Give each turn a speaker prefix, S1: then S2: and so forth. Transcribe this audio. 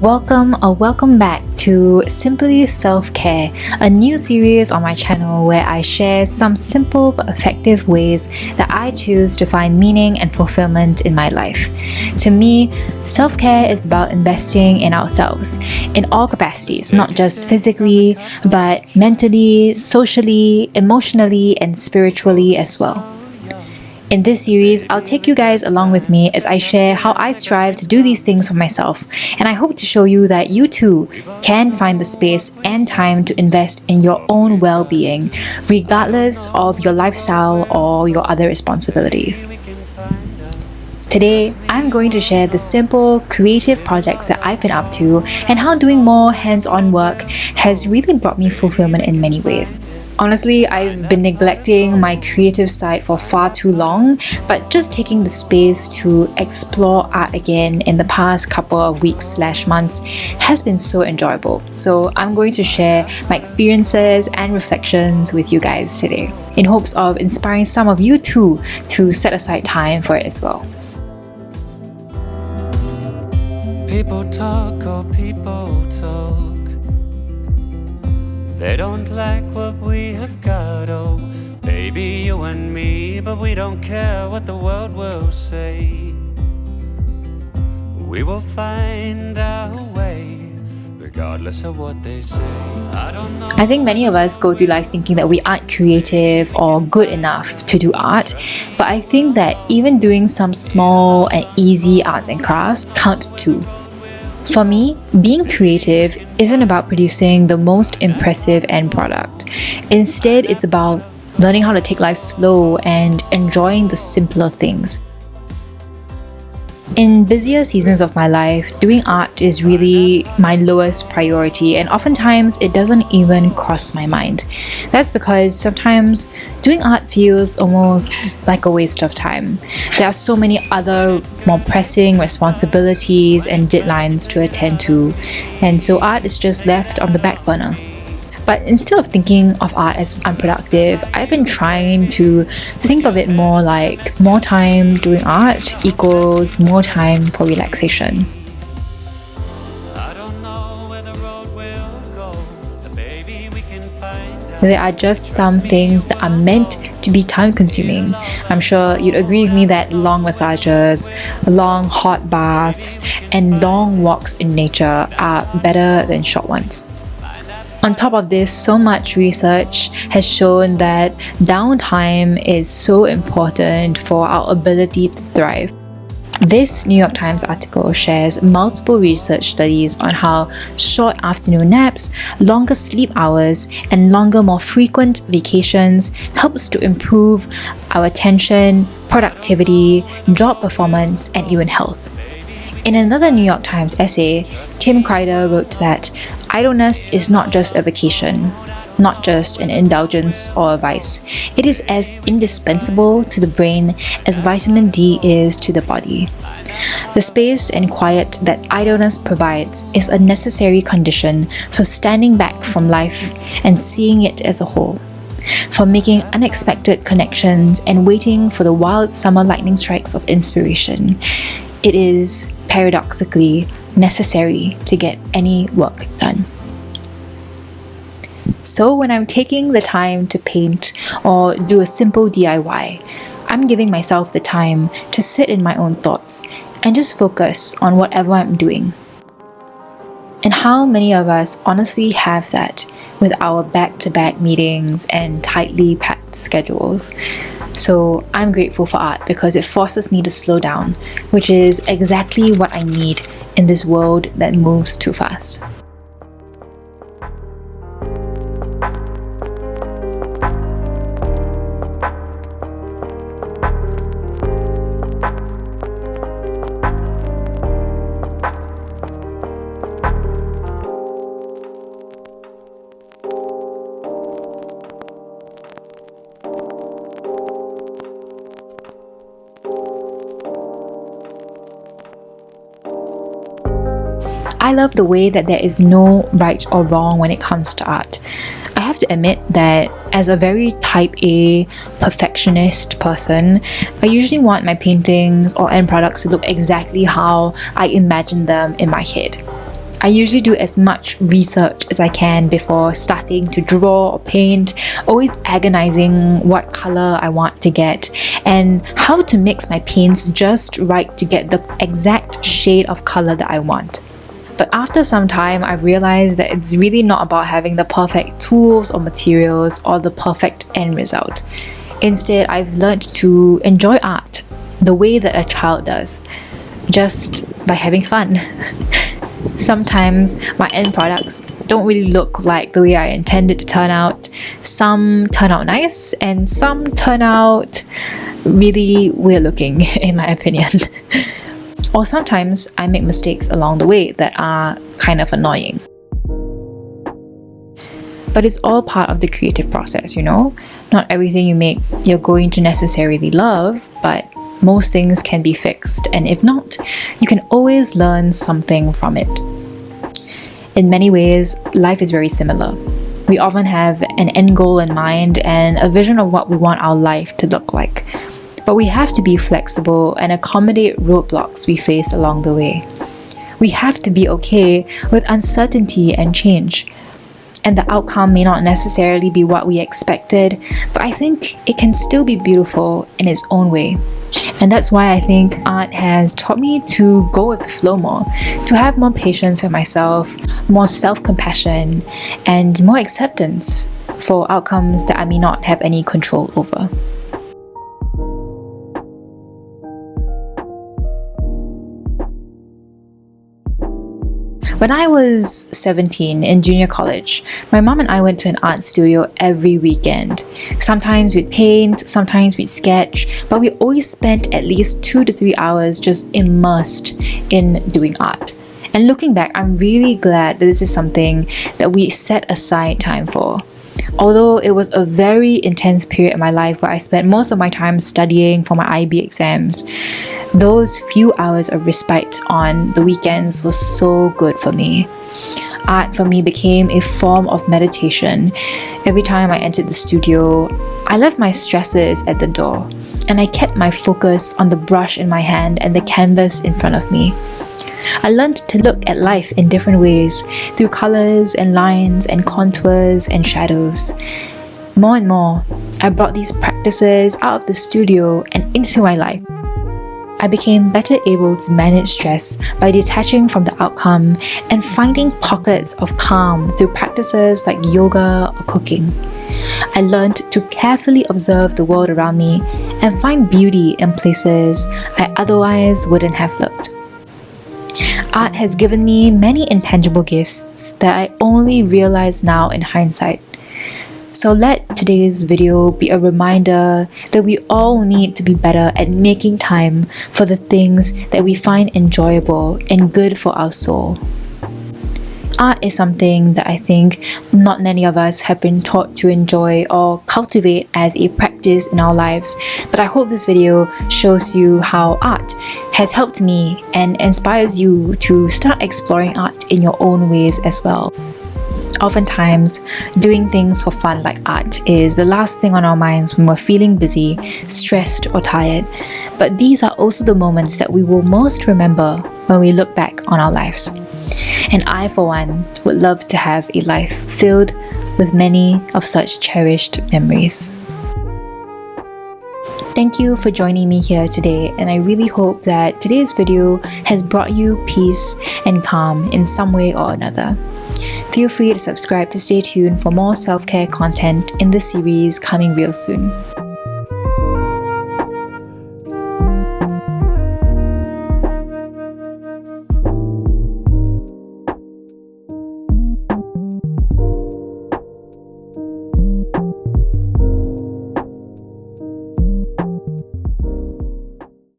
S1: Welcome or welcome back to Simply Self-Care, a new series on my channel where I share some simple but effective ways that I choose to find meaning and fulfillment in my life. To me, self-care is about investing in ourselves in all capacities, not just physically, but mentally, socially, emotionally, and spiritually as well. In this series, I'll take you guys along with me as I share how I strive to do these things for myself, and I hope to show you that you too can find the space and time to invest in your own well-being, regardless of your lifestyle or your other responsibilities. Today, I'm going to share the simple, creative projects that I've been up to and how doing more hands-on work has really brought me fulfillment in many ways. Honestly, I've been neglecting my creative side for far too long, but just taking the space to explore art again in the past couple of weeks/months has been so enjoyable. So I'm going to share my experiences and reflections with you guys today, in hopes of inspiring some of you too to set aside time for it as well.
S2: People talk, oh people talk. They don't like what we have got, oh baby, you and me, but we don't care what the world will say. We will find our way, regardless of what they say. I don't know.
S1: I think many of us go through life thinking that we aren't creative or good enough to do art, but I think that even doing some small and easy arts and crafts count too. For me, being creative isn't about producing the most impressive end product. Instead, it's about learning how to take life slow and enjoying the simpler things. In busier seasons of my life, doing art is really my lowest priority, and oftentimes it doesn't even cross my mind. That's because sometimes doing art feels almost like a waste of time. There are so many other more pressing responsibilities and deadlines to attend to, and so art is just left on the back burner. But instead of thinking of art as unproductive, I've been trying to think of it more like more time doing art equals more time for relaxation.
S2: I don't know where the road will go, but baby, we can find out.
S1: There are just some things that are meant to be time-consuming. I'm sure you'd agree with me that long massages, long hot baths, and long walks in nature are better than short ones. On top of this, so much research has shown that downtime is so important for our ability to thrive. This New York Times article shares multiple research studies on how short afternoon naps, longer sleep hours, and longer, more frequent vacations helps to improve our attention, productivity, job performance, and even health. In another New York Times essay, Tim Kreider wrote that idleness is not just a vacation, not just an indulgence or a vice. It is as indispensable to the brain as vitamin D is to the body. The space and quiet that idleness provides is a necessary condition for standing back from life and seeing it as a whole, for making unexpected connections and waiting for the wild summer lightning strikes of inspiration. It is, paradoxically, necessary to get any work done. So when I'm taking the time to paint or do a simple DIY, I'm giving myself the time to sit in my own thoughts and just focus on whatever I'm doing. And how many of us honestly have that with our back-to-back meetings and tightly packed schedules? So I'm grateful for art because it forces me to slow down, which is exactly what I need in this world that moves too fast. I love the way that there is no right or wrong when it comes to art. I have to admit that as a very type A perfectionist person, I usually want my paintings or end products to look exactly how I imagine them in my head. I usually do as much research as I can before starting to draw or paint, always agonizing what color I want to get and how to mix my paints just right to get the exact shade of color that I want. But after some time, I realized that it's really not about having the perfect tools or materials or the perfect end result. Instead, I've learned to enjoy art the way that a child does, just by having fun. Sometimes my end products don't really look like the way I intended to turn out. Some turn out nice and some turn out really weird looking, in my opinion. Or sometimes I make mistakes along the way that are kind of annoying. But it's all part of the creative process, you know? Not everything you make you're going to necessarily love, but most things can be fixed, and if not, you can always learn something from it. In many ways, life is very similar. We often have an end goal in mind and a vision of what we want our life to look like. But we have to be flexible and accommodate roadblocks we face along the way. We have to be okay with uncertainty and change. And the outcome may not necessarily be what we expected, but I think it can still be beautiful in its own way. And that's why I think art has taught me to go with the flow more, to have more patience with myself, more self-compassion, and more acceptance for outcomes that I may not have any control over. When I was 17 in junior college, my mom and I went to an art studio every weekend. Sometimes we'd paint, sometimes we'd sketch, but we always spent at least 2 to 3 hours just immersed in doing art. And looking back, I'm really glad that this is something that we set aside time for. Although it was a very intense period in my life where I spent most of my time studying for my IB exams, those few hours of respite on the weekends was so good for me. Art for me became a form of meditation. Every time I entered the studio, I left my stresses at the door, and I kept my focus on the brush in my hand and the canvas in front of me. I learned to look at life in different ways, through colors and lines and contours and shadows. More and more, I brought these practices out of the studio and into my life. I became better able to manage stress by detaching from the outcome and finding pockets of calm through practices like yoga or cooking. I learned to carefully observe the world around me and find beauty in places I otherwise wouldn't have looked. Art has given me many intangible gifts that I only realize now in hindsight. So let today's video be a reminder that we all need to be better at making time for the things that we find enjoyable and good for our soul. Art is something that I think not many of us have been taught to enjoy or cultivate as a practice in our lives, but I hope this video shows you how art has helped me and inspires you to start exploring art in your own ways as well. Oftentimes, doing things for fun like art is the last thing on our minds when we're feeling busy, stressed, or tired. But these are also the moments that we will most remember when we look back on our lives. And I, for one, would love to have a life filled with many of such cherished memories. Thank you for joining me here today, and I really hope that today's video has brought you peace and calm in some way or another. Feel free to subscribe to stay tuned for more self-care content in this series coming real soon.